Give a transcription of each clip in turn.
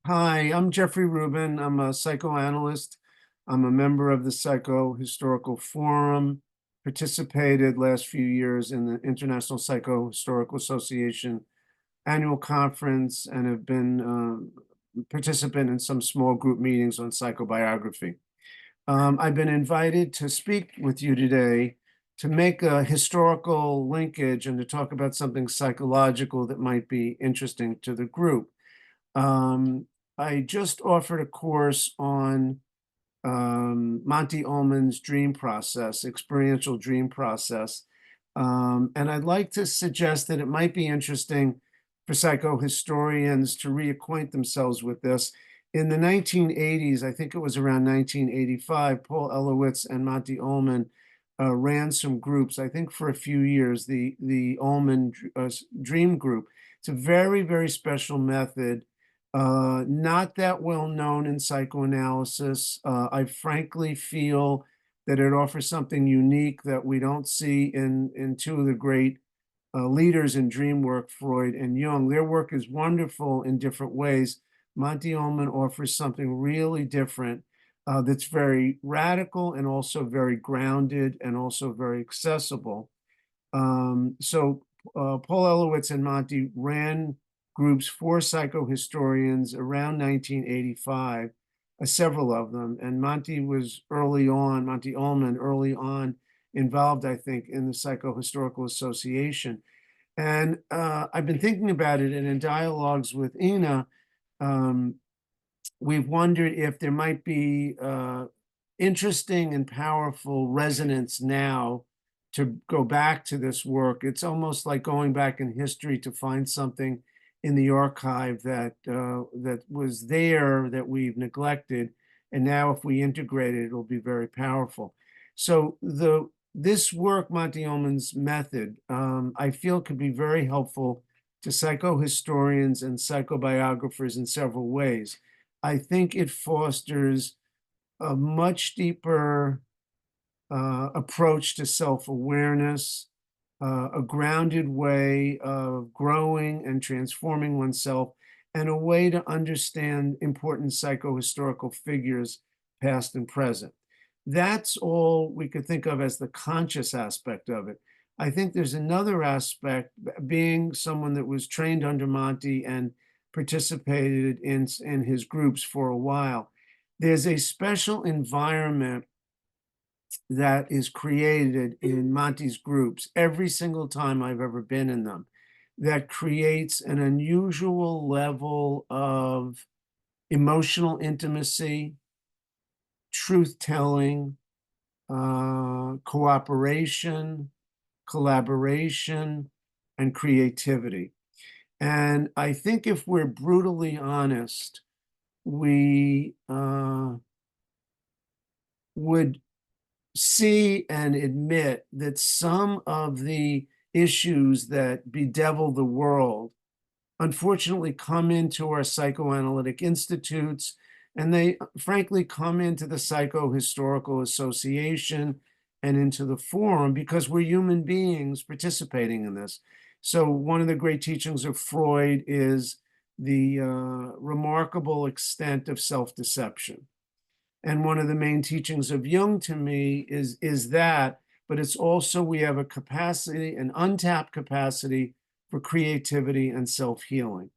Hi, I'm Jeffrey Rubin. I'm a psychoanalyst. I'm a member of the Psychohistorical Forum, participated last few years in the International Psychohistorical Association annual conference, and have been a participant in some small group meetings on psychobiography. I've been invited to speak with you today to make a historical linkage and to talk about something psychological that might be interesting to the group. Um, I just offered a course on Monte Ullman's dream process, experiential dream process. And I'd like to suggest that it might be interesting for psychohistorians to reacquaint themselves with this. In the 1980s, I think it was around 1985, Paul Ehrlich and Monte Ullman ran some groups, I think for a few years, the Ullman Dream Group. It's a very, very special method, not that well known in psychoanalysis. I frankly feel that it offers something unique that we don't see in two of the great leaders in dream work, Freud and Jung. Their work is wonderful in different ways. Monte Ullman offers something really different that's very radical and also very grounded and also very accessible. Paul Ehrlich and Monty ran groups for psychohistorians around 1985, several of them. And Monty was early on, Monte Ullman early on involved, I think, in the Psychohistorical Association. And I've been thinking about it, and in dialogues with Ina, um, we've wondered if there might be interesting and powerful resonance now to go back to this work. It's almost like going back in history to find something in the archive that was there that we've neglected, and now if we integrate it, it'll be very powerful. So this work, Monte Ullman's method, I feel could be very helpful to psychohistorians and psychobiographers in several ways. I think it fosters a much deeper approach to self-awareness, a grounded way of growing and transforming oneself, and a way to understand important psychohistorical figures, past and present. That's all we could think of as the conscious aspect of it. I think there's another aspect, being someone that was trained under Monty and participated in his groups for a while. There's a special environment that is created in Monty's groups every single time I've ever been in them that creates an unusual level of emotional intimacy, truth telling, cooperation, collaboration, and creativity. And I think if we're brutally honest, we would see and admit that some of the issues that bedevil the world unfortunately come into our psychoanalytic institutes, and they frankly come into the Psychohistorical Association and into the forum because we're human beings participating in this. So one of the great teachings of Freud is the remarkable extent of self-deception. And one of the main teachings of Jung to me is that, but it's also we have a capacity, an untapped capacity for creativity and self-healing.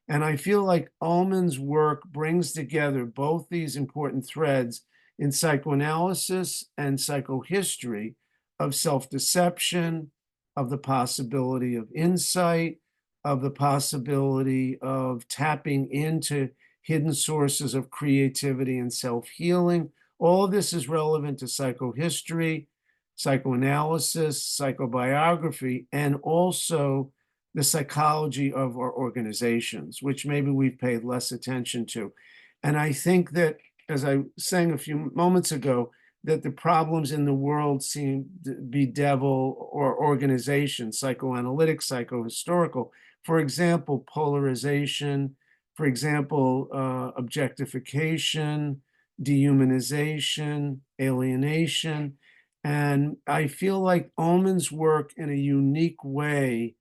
And I feel like Ullman's work brings together both these important threads in psychoanalysis and psychohistory of self-deception, of the possibility of insight, of the possibility of tapping into hidden sources of creativity and self-healing. All of this is relevant to psychohistory, psychoanalysis, psychobiography, and also the psychology of our organizations, which maybe we've paid less attention to. And I think that, as I was saying a few moments ago, that the problems in the world seem to bedevil or organizations, psychoanalytic, psychohistorical. For example, polarization, for example, objectification, dehumanization, alienation. And I feel like Ullman's work in a unique way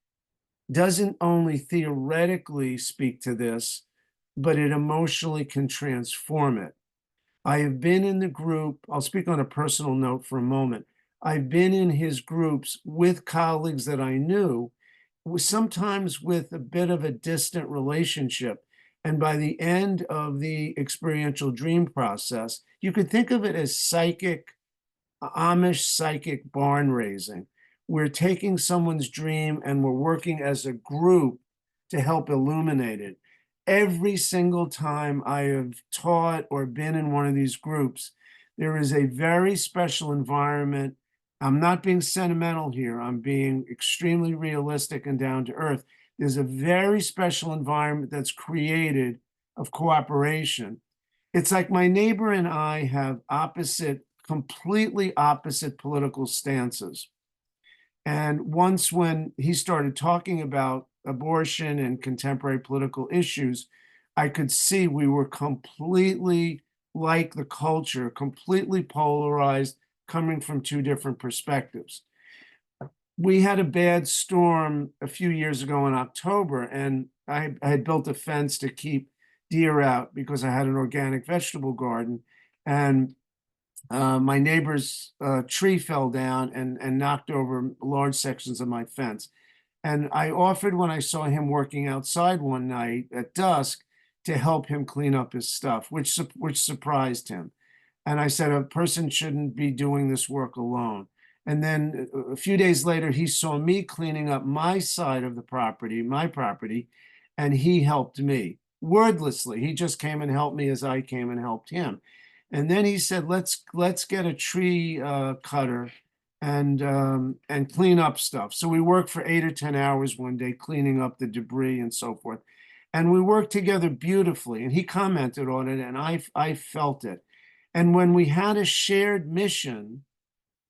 doesn't only theoretically speak to this, but it emotionally can transform it. I have been in the group, I'll speak on a personal note for a moment. I've been in his groups with colleagues that I knew, sometimes with a bit of a distant relationship. And by the end of the experiential dream process, you could think of it as Amish psychic barn raising. We're taking someone's dream and we're working as a group to help illuminate it. Every single time I have taught or been in one of these groups, there is a very special environment. I'm not being sentimental here. I'm being extremely realistic and down to earth. There's a very special environment that's created of cooperation. It's like my neighbor and I have completely opposite political stances. And once when he started talking about abortion and contemporary political issues, I could see we were completely like the culture, completely polarized, coming from two different perspectives. We had a bad storm a few years ago in October, and I had built a fence to keep deer out because I had an organic vegetable garden. And my neighbor's tree fell down and knocked over large sections of my fence. And I offered, when I saw him working outside one night at dusk, to help him clean up his stuff, which surprised him. And I said, a person shouldn't be doing this work alone. And then a few days later, he saw me cleaning up my side of the property, my property, and he helped me wordlessly. He just came and helped me as I came and helped him. And then he said, let's get a tree cutter and clean up stuff. So we worked for 8 or 10 hours one day, cleaning up the debris and so forth. And we worked together beautifully. And he commented on it, and I felt it. And when we had a shared mission,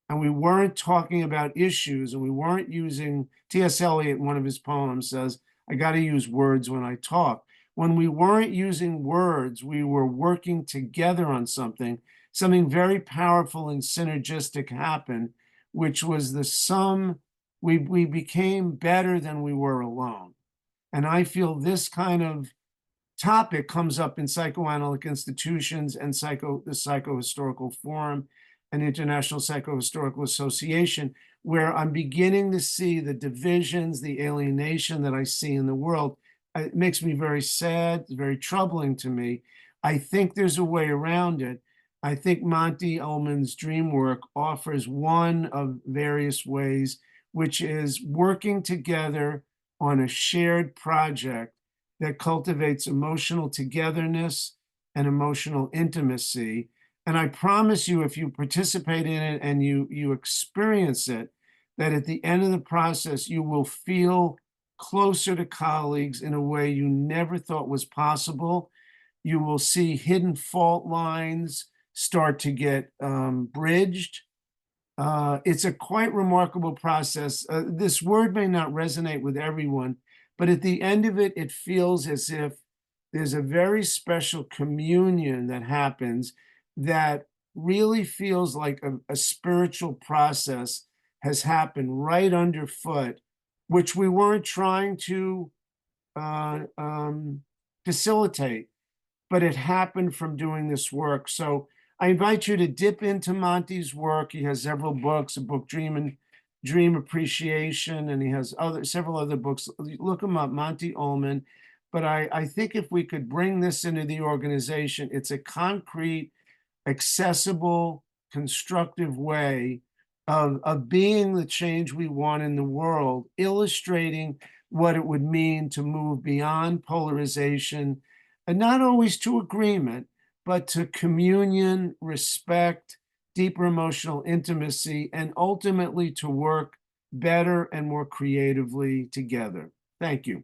and we weren't talking about issues, and we weren't using, T.S. Eliot in one of his poems says, I got to use words when I talk. When we weren't using words, we were working together on something very powerful and synergistic happened, which was the sum. We became better than we were alone. And I feel this kind of topic comes up in psychoanalytic institutions and the Psychohistorical Forum and International Psychohistorical Association, where I'm beginning to see the divisions, the alienation that I see in the world. It makes me very sad, very troubling to me. I think there's a way around it. I think Monte Ullman's dream work offers one of various ways, which is working together on a shared project that cultivates emotional togetherness and emotional intimacy. And I promise you, if you participate in it and you experience it, that at the end of the process, you will feel closer to colleagues in a way you never thought was possible. You will see hidden fault lines start to get bridged. It's a quite remarkable process. This word may not resonate with everyone, but at the end of it, it feels as if there's a very special communion that happens that really feels like a spiritual process has happened right underfoot, which we weren't trying to uh, um, facilitate, but it happened from doing this work. So I invite you to dip into Monty's work. He has several books, a book, Dream Appreciation, and he has several other books. Look him up, Monte Ullman. But I think if we could bring this into the organization, it's a concrete, accessible, constructive way of being the change we want in the world, illustrating what it would mean to move beyond polarization, and not always to agreement, but to communion, respect, deeper emotional intimacy, and ultimately to work better and more creatively together. Thank you.